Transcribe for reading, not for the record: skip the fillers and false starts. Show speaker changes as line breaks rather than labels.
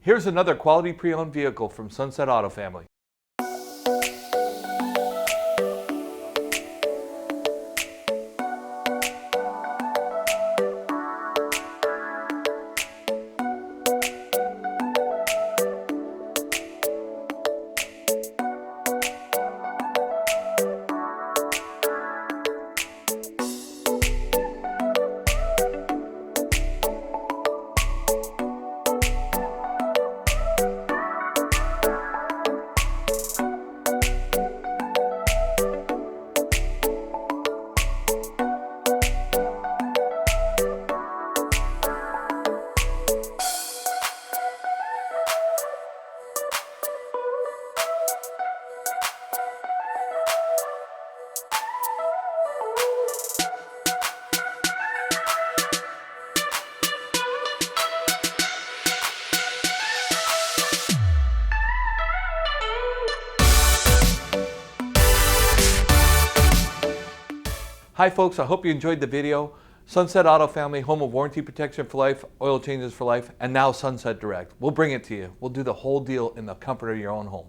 Here's another quality pre-owned vehicle from Sunset Auto Family. Hi folks, I hope you enjoyed the video. Sunset Auto Family, home of warranty protection for life, oil changes for life, and now Sunset Direct. We'll bring it to you. We'll do the whole deal in the comfort of your own home.